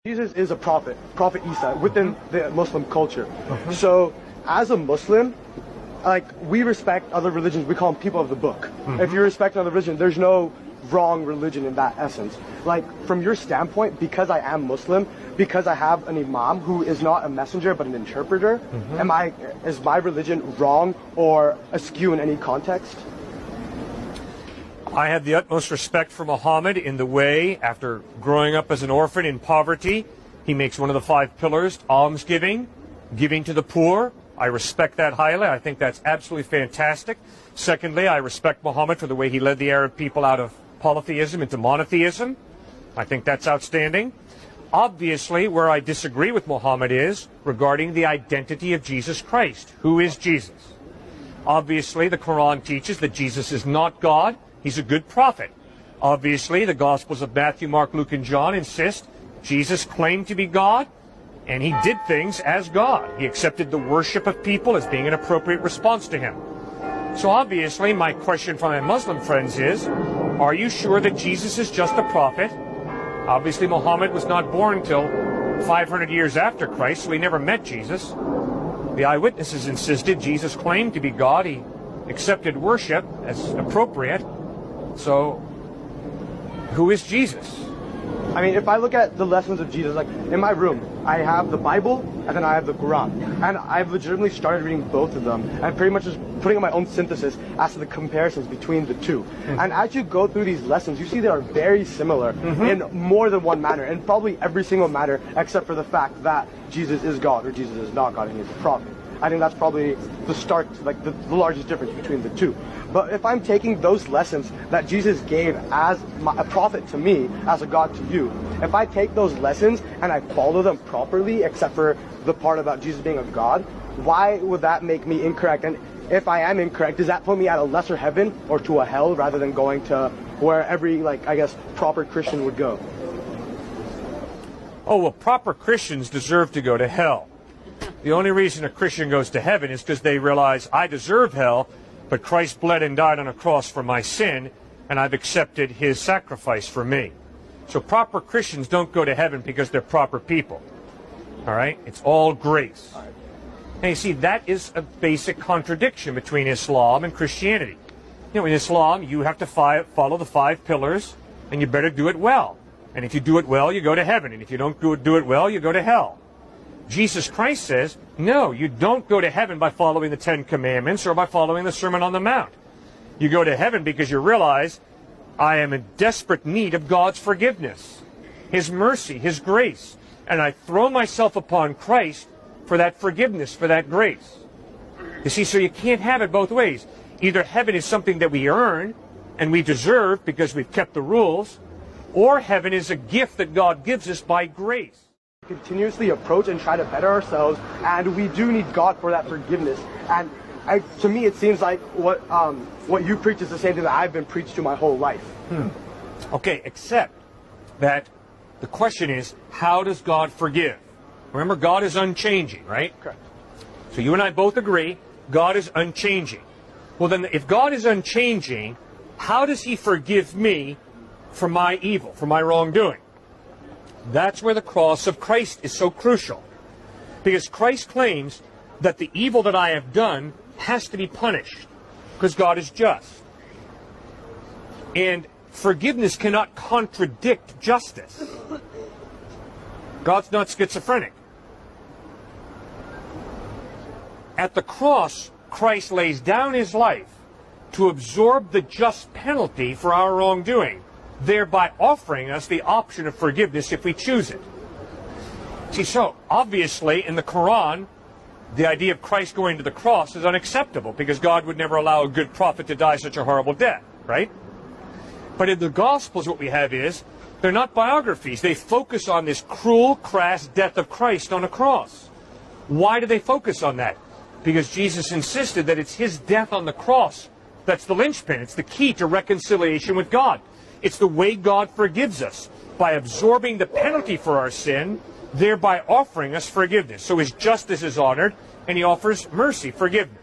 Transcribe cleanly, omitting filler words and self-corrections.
Jesus is a prophet, Prophet Isa, within the Muslim culture. So, as a Muslim, like, we respect other religions. We call them people of the book. If you respect another religion, there's no wrong religion in that essence. Like, from your standpoint, because I am Muslim, because I have an imam who is not a messenger but an interpreter, is my religion wrong or askew in any context? I have the utmost respect for Muhammad in the way, after growing up as an orphan in poverty, he makes one of the 5 pillars, almsgiving, giving to the poor. I respect that highly. I think that's absolutely fantastic. Secondly, I respect Muhammad for the way he led the Arab people out of polytheism into monotheism. I think that's outstanding. Obviously, where I disagree with Muhammad is regarding the identity of Jesus Christ. Who is Jesus? Obviously, the Quran teaches that Jesus is not God. He's a good prophet. Obviously, the Gospels of Matthew, Mark, Luke, and John insist Jesus claimed to be God, and he did things as God. He accepted the worship of people as being an appropriate response to him. So obviously, my question from my Muslim friends is, are you sure that Jesus is just a prophet? Obviously, Muhammad was not born until 500 years after Christ, so he never met Jesus. The eyewitnesses insisted Jesus claimed to be God. He accepted worship as appropriate. So, who is Jesus? I mean, if I look at the lessons of Jesus, like, in my room, I have the Bible, and then I have the Quran. And I've legitimately started reading both of them, and pretty much just putting in my own synthesis as to the comparisons between the two. And as you go through these lessons, you see they are very similar in more than one manner, in probably every single matter, except for the fact that Jesus is God, or Jesus is not God, and he is a prophet. I think that's probably the start, like the largest difference between the two. But if I'm taking those lessons that Jesus gave as a prophet to me, as a God to you, if I take those lessons and I follow them properly, except for the part about Jesus being a God, why would that make me incorrect? And if I am incorrect, does that put me at a lesser heaven or to a hell rather than going to where every, like, I guess, proper Christian would go? Oh, well, proper Christians deserve to go to hell. The only reason a Christian goes to heaven is because they realize, I deserve hell, but Christ bled and died on a cross for my sin, and I've accepted his sacrifice for me. So proper Christians don't go to heaven because they're proper people. All right? It's all grace. And you see, that is a basic contradiction between Islam and Christianity. You know, in Islam, you have to follow the 5 pillars, and you better do it well. And if you do it well, you go to heaven. And if you don't do it well, you go to hell. Jesus Christ says, no, you don't go to heaven by following the 10 Commandments or by following the Sermon on the Mount. You go to heaven because you realize, I am in desperate need of God's forgiveness, his mercy, his grace. And I throw myself upon Christ for that forgiveness, for that grace. You see, so you can't have it both ways. Either heaven is something that we earn and we deserve because we've kept the rules, or heaven is a gift that God gives us by grace. Continuously approach and try to better ourselves, and we do need God for that forgiveness. And to me, it seems like what you preach is the same thing that I've been preached to my whole life. Okay, except that the question is, how does God forgive? Remember, God is unchanging, right? Correct. So you and I both agree, God is unchanging. Well then, if God is unchanging, how does he forgive me for my evil, for my wrongdoing? That's where the cross of Christ is so crucial. Because Christ claims that the evil that I have done has to be punished. Because God is just. And forgiveness cannot contradict justice. God's not schizophrenic. At the cross, Christ lays down his life to absorb the just penalty for our wrongdoing, thereby offering us the option of forgiveness if we choose it. See, so obviously in the Quran, the idea of Christ going to the cross is unacceptable because God would never allow a good prophet to die such a horrible death, right? But in the Gospels, what we have is, they're not biographies. They focus on this cruel, crass death of Christ on a cross. Why do they focus on that? Because Jesus insisted that it's his death on the cross that's the linchpin. It's the key to reconciliation with God. It's the way God forgives us, by absorbing the penalty for our sin, thereby offering us forgiveness. So his justice is honored, and he offers mercy, forgiveness.